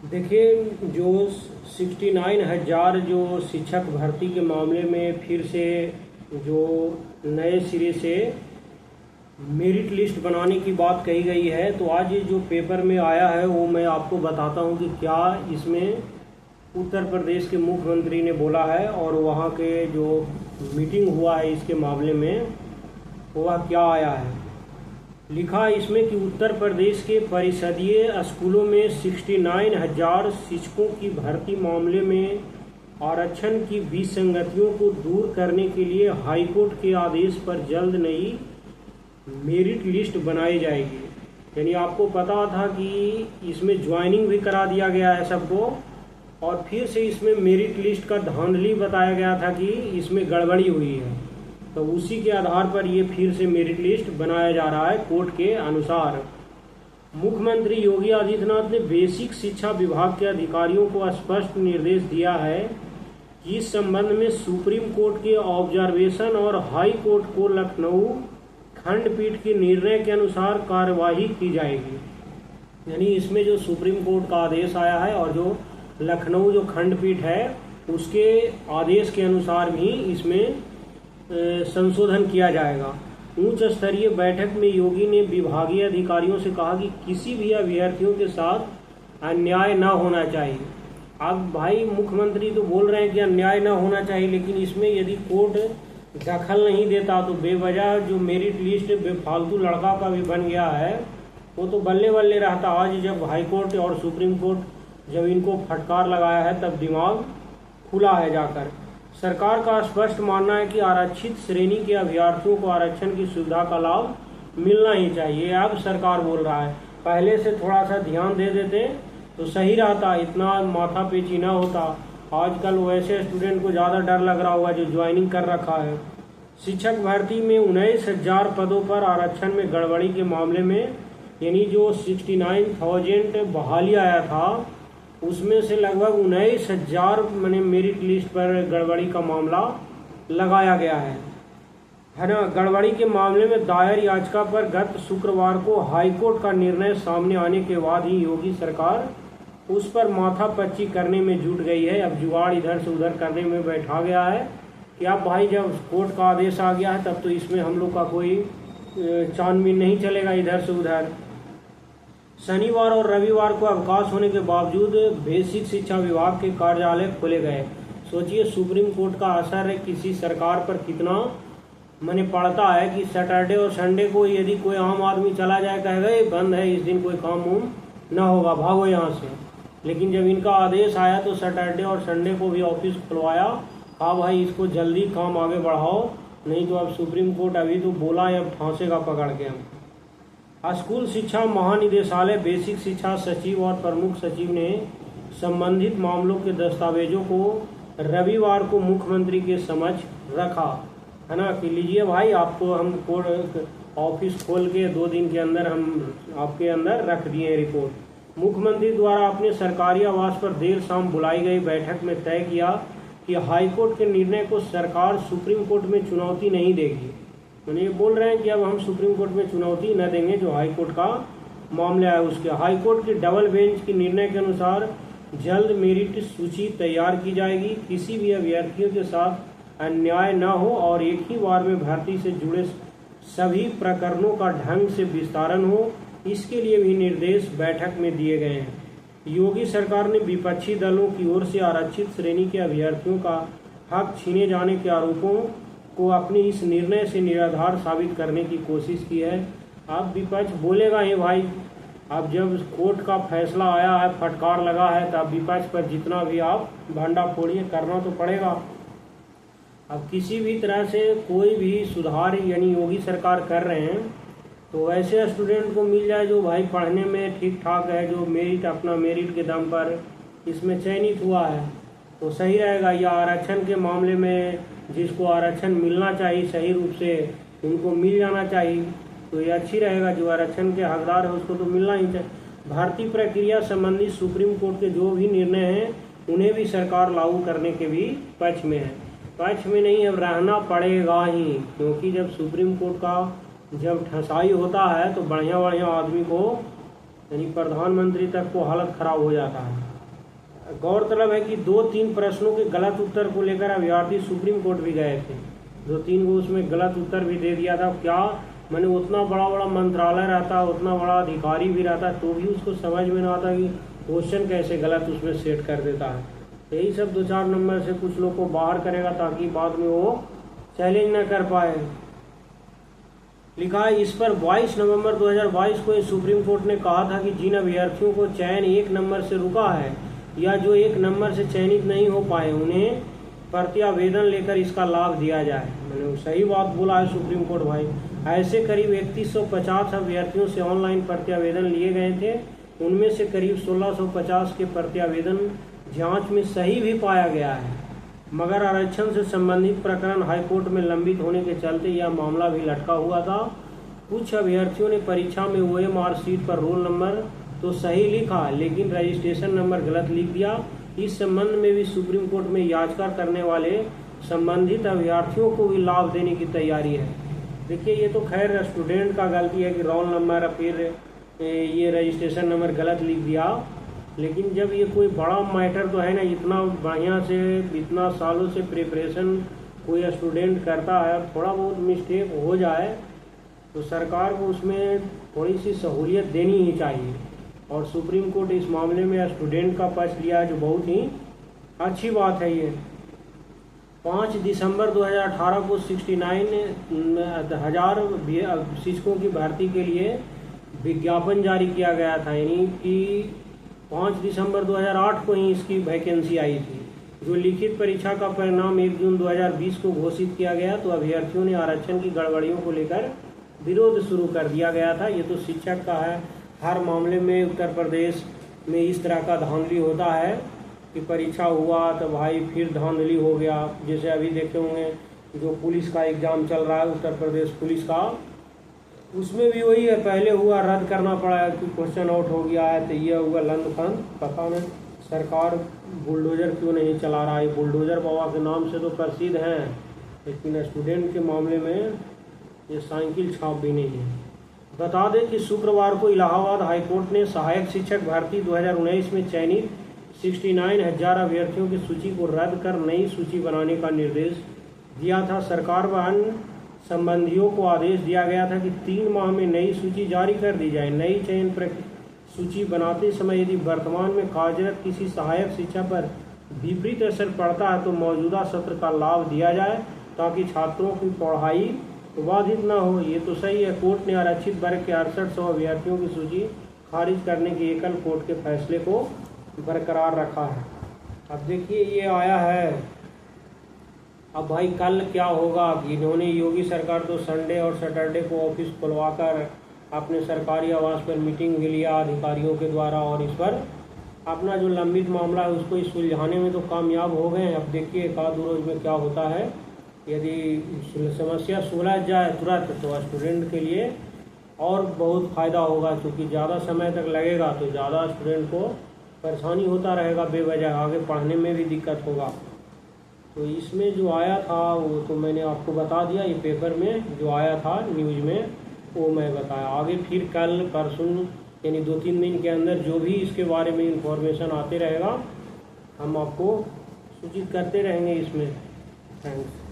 देखिए, जो 69,000 जो शिक्षक भर्ती के मामले में फिर से जो नए सिरे से मेरिट लिस्ट बनाने की बात कही गई है, तो आज ये जो पेपर में आया है वो मैं आपको बताता हूँ कि क्या इसमें उत्तर प्रदेश के मुख्यमंत्री ने बोला है और वहाँ के जो मीटिंग हुआ है इसके मामले में वह क्या आया है। लिखा इसमें कि उत्तर प्रदेश के परिषदीय स्कूलों में 69,000 शिक्षकों की भर्ती मामले में आरक्षण की विसंगतियों को दूर करने के लिए हाईकोर्ट के आदेश पर जल्द नई मेरिट लिस्ट बनाई जाएगी। यानी आपको पता था कि इसमें ज्वाइनिंग भी करा दिया गया है सबको, और फिर से इसमें मेरिट लिस्ट का धांधली बताया गया था कि इसमें गड़बड़ी हुई है, तो उसी के आधार पर ये फिर से मेरिट लिस्ट बनाया जा रहा है कोर्ट के अनुसार। मुख्यमंत्री योगी आदित्यनाथ ने बेसिक शिक्षा विभाग के अधिकारियों को स्पष्ट निर्देश दिया है कि इस संबंध में सुप्रीम कोर्ट के ऑब्जर्वेशन और हाई कोर्ट को लखनऊ खंडपीठ के निर्णय के अनुसार कार्यवाही की जाएगी। यानी इसमें जो सुप्रीम कोर्ट का आदेश आया है और जो लखनऊ जो खंडपीठ है उसके आदेश के अनुसार भी इसमें संशोधन किया जाएगा। उच्च स्तरीय बैठक में योगी ने विभागीय अधिकारियों से कहा कि किसी भी अभ्यर्थियों के साथ अन्याय न होना चाहिए। अब भाई मुख्यमंत्री तो बोल रहे हैं कि अन्याय न होना चाहिए, लेकिन इसमें यदि कोर्ट दखल नहीं देता तो बेवजह जो मेरिट लिस्ट बेफालतू लड़का का भी बन गया है वो तो बल्ले बल्ले रहता। आज जब हाई कोर्ट और सुप्रीम कोर्ट जब इनको फटकार लगाया है तब दिमाग खुला है जाकर। सरकार का स्पष्ट मानना है कि आरक्षित श्रेणी के अभ्यर्थियों को आरक्षण की सुविधा का लाभ मिलना ही चाहिए। अब सरकार बोल रहा है, पहले से थोड़ा सा ध्यान दे देते तो सही रहता, इतना माथा पेची ना होता। आजकल वैसे स्टूडेंट को ज़्यादा डर लग रहा होगा जो ज्वाइनिंग कर रखा है। शिक्षक भर्ती में 19,000 पदों पर आरक्षण में गड़बड़ी के मामले में यानी जो 69,000 बहाली आया था उसमें से लगभग 19,000 मैंने मेरिट लिस्ट पर गड़बड़ी का मामला लगाया गया है ना। गड़बड़ी के मामले में दायर याचिका पर गत शुक्रवार को हाईकोर्ट का निर्णय सामने आने के बाद ही योगी सरकार उस पर माथापच्ची करने में जुट गई है। अब जुगाड़ इधर से उधर करने में बैठा गया है कि अब भाई जब कोर्ट का आदेश आ गया है तब तो इसमें हम लोग का कोई छानबीन नहीं चलेगा इधर से उधर। शनिवार और रविवार को अवकाश होने के बावजूद बेसिक शिक्षा विभाग के कार्यालय खोले गए। सोचिए सुप्रीम कोर्ट का असर है किसी सरकार पर कितना मैंने पड़ता है कि सैटरडे और संडे को यदि कोई आम आदमी चला जाए कहेगा ये बंद है, इस दिन कोई काम वाम ना होगा, भागो यहाँ से। लेकिन जब इनका आदेश आया तो सैटरडे और संडे को भी ऑफिस खुलवाया, कहा भाई इसको जल्दी काम आगे बढ़ाओ, नहीं तो अब सुप्रीम कोर्ट अभी तो बोला है अब फांसेगा पकड़ के हम। स्कूल शिक्षा महानिदेशालय, बेसिक शिक्षा सचिव और प्रमुख सचिव ने संबंधित मामलों के दस्तावेजों को रविवार को मुख्यमंत्री के समक्ष रखा है ना कि लीजिए भाई आपको हम कोर्ट ऑफिस खोल के 2 दिन के अंदर हम आपके अंदर रख दिए रिपोर्ट। मुख्यमंत्री द्वारा अपने सरकारी आवास पर देर शाम बुलाई गई बैठक में तय किया कि हाईकोर्ट के निर्णय को सरकार सुप्रीम कोर्ट में चुनौती नहीं देगी। मैंने ये बोल रहे हैं कि अब हम सुप्रीम कोर्ट में चुनौती न देंगे, जो हाई कोर्ट का मामला है उसके। हाई कोर्ट की डबल बेंच के निर्णय के अनुसार जल्द मेरिट सूची तैयार की जाएगी, किसी भी अभ्यर्थियों के साथ अन्याय न हो और एक ही बार में भर्ती से जुड़े सभी प्रकरणों का ढंग से विस्तारण हो, इसके लिए भी निर्देश बैठक में दिए गए हैं। योगी सरकार ने विपक्षी दलों की ओर से आरक्षित श्रेणी के अभ्यर्थियों का हक छीने जाने के आरोपों को अपने इस निर्णय से निराधार साबित करने की कोशिश की है। अब विपक्ष बोलेगा ही भाई, अब जब कोर्ट का फैसला आया है, फटकार लगा है, तो अब विपक्ष पर जितना भी आप भंडा फोड़िए करना तो पड़ेगा। अब किसी भी तरह से कोई भी सुधार यानी योगी सरकार कर रहे हैं तो ऐसे स्टूडेंट को मिल जाए जो भाई पढ़ने में ठीक ठाक है, जो मेरिट अपना मेरिट के दम पर इसमें चयनित हुआ है तो सही रहेगा। या आरक्षण के मामले में जिसको आरक्षण मिलना चाहिए सही रूप से उनको मिल जाना चाहिए, तो ये अच्छी रहेगा। जो आरक्षण के हकदार है उसको तो मिलना ही चाहिए। भर्ती प्रक्रिया संबंधी सुप्रीम कोर्ट के जो भी निर्णय हैं उन्हें भी सरकार लागू करने के भी पक्ष में है। पक्ष में नहीं, अब रहना पड़ेगा ही, क्योंकि जब सुप्रीम कोर्ट का जब ठसाई होता है तो बढ़िया बढ़िया आदमी को यानी प्रधानमंत्री तक को हालत खराब हो जाता है। गौरतलब है कि 2-3 प्रश्नों के गलत उत्तर को लेकर अभ्यर्थी सुप्रीम कोर्ट भी गए थे। 2-3 को उसमें गलत उत्तर भी दे दिया था। क्या मैंने उतना बड़ा मंत्रालय रहता, उतना बड़ा अधिकारी भी रहता, तो भी उसको समझ में ना आता कि क्वेश्चन कैसे गलत उसमें सेट कर देता है। यही सब 2-4 नंबर से कुछ लोग को बाहर करेगा ताकि बाद में वो चैलेंज न कर पाए। लिखा है इस पर 22 नवंबर 2022 को सुप्रीम कोर्ट ने कहा था कि जिन अभ्यर्थियों को चयन 1 नंबर से रुका है या जो 1 नंबर से चयनित नहीं हो पाए उन्हें प्रत्यावेदन लेकर इसका लाभ दिया जाए। मैंने सही बात बोला है सुप्रीम कोर्ट भाई। ऐसे करीब 3150 अभ्यर्थियों से ऑनलाइन प्रत्यावेदन लिए गए थे। उनमें से करीब 1650 के प्रत्यावेदन जांच में सही भी पाया गया है, मगर आरक्षण से संबंधित प्रकरण हाईकोर्ट में लंबित होने के चलते यह मामला भी लटका हुआ था। कुछ अभ्यर्थियों ने परीक्षा में OMR शीट पर रोल नंबर तो सही लिखा लेकिन रजिस्ट्रेशन नंबर गलत लिख दिया। इस संबंध में भी सुप्रीम कोर्ट में याचिका करने वाले संबंधित अभ्यर्थियों को भी लाभ देने की तैयारी है। देखिए ये तो खैर स्टूडेंट का गलती है कि रोल नंबर फिर ये रजिस्ट्रेशन नंबर गलत लिख दिया, लेकिन जब ये कोई बड़ा मैटर तो है ना, इतना बढ़िया से इतना सालों से प्रिपरेशन कोई स्टूडेंट करता है, थोड़ा बहुत मिस्टेक हो जाए तो सरकार को उसमें थोड़ी सी सहूलियत देनी ही चाहिए। और सुप्रीम कोर्ट इस मामले में स्टूडेंट का पक्ष लिया है, जो बहुत ही अच्छी बात है। ये 5 दिसंबर 2018 को 69,000 शिक्षकों की भर्ती के लिए विज्ञापन जारी किया गया था, यानी कि 5 दिसंबर 2008 को ही इसकी वैकेंसी आई थी। जो लिखित परीक्षा का परिणाम 1 जून 2020 को घोषित किया गया तो अभ्यर्थियों ने आरक्षण की गड़बड़ियों को लेकर विरोध शुरू कर दिया गया था। ये तो शिक्षक का है, हर मामले में उत्तर प्रदेश में इस तरह का धांधली होता है कि परीक्षा हुआ तो भाई फिर धांधली हो गया। जैसे अभी देखे होंगे जो पुलिस का एग्ज़ाम चल रहा है, उत्तर प्रदेश पुलिस का, उसमें भी वही है, पहले हुआ रद्द करना पड़ा कि क्वेश्चन आउट हो गया है, तो ये हुआ लंदफंद। पता नहीं सरकार बुलडोजर क्यों नहीं चला रहा है। बुलडोजर बाबा के नाम से तो प्रसिद्ध हैं, लेकिन स्टूडेंट के मामले में ये साइकिल छाप भी नहीं है। बता दें कि शुक्रवार को इलाहाबाद हाईकोर्ट ने सहायक शिक्षक भर्ती 2019 में चयनित 69,000 अभ्यर्थियों की सूची को रद्द कर नई सूची बनाने का निर्देश दिया था। सरकार व अन्य संबंधियों को आदेश दिया गया था कि 3 माह में नई सूची जारी कर दी जाए। नई चयन सूची बनाते समय यदि वर्तमान में कार्यरत किसी सहायक शिक्षा पर विपरीत असर पड़ता है तो मौजूदा सत्र का लाभ दिया जाए ताकि छात्रों की पढ़ाई बाधित न हो। ये तो सही है। कोर्ट ने आरक्षित वर्ग के 6800 अभ्यर्थियों की सूची खारिज करने के एकल कोर्ट के फैसले को बरकरार रखा है। अब देखिए ये आया है, अब भाई कल क्या होगा। इन्होंने योगी सरकार तो संडे और सैटरडे को ऑफिस खुलवाकर अपने सरकारी आवास पर मीटिंग भी लिया अधिकारियों के द्वारा, और इस पर अपना जो लंबित मामला है उसको सुलझाने में तो कामयाब हो गए हैं। अब देखिए 1-2 रोज में क्या होता है। यदि समस्या सुलझ जाए तुरंत तो स्टूडेंट के लिए और बहुत फ़ायदा होगा, क्योंकि ज़्यादा समय तक लगेगा तो ज़्यादा स्टूडेंट को परेशानी होता रहेगा, बेवजह आगे पढ़ने में भी दिक्कत होगा। तो इसमें जो आया था वो तो मैंने आपको बता दिया, ये पेपर में जो आया था न्यूज़ में वो मैं बताया। आगे फिर कल परसों यानी 2-3 दिन के अंदर जो भी इसके बारे में इंफॉर्मेशन आते रहेगा हम आपको सूचित करते रहेंगे इसमें। थैंक्स।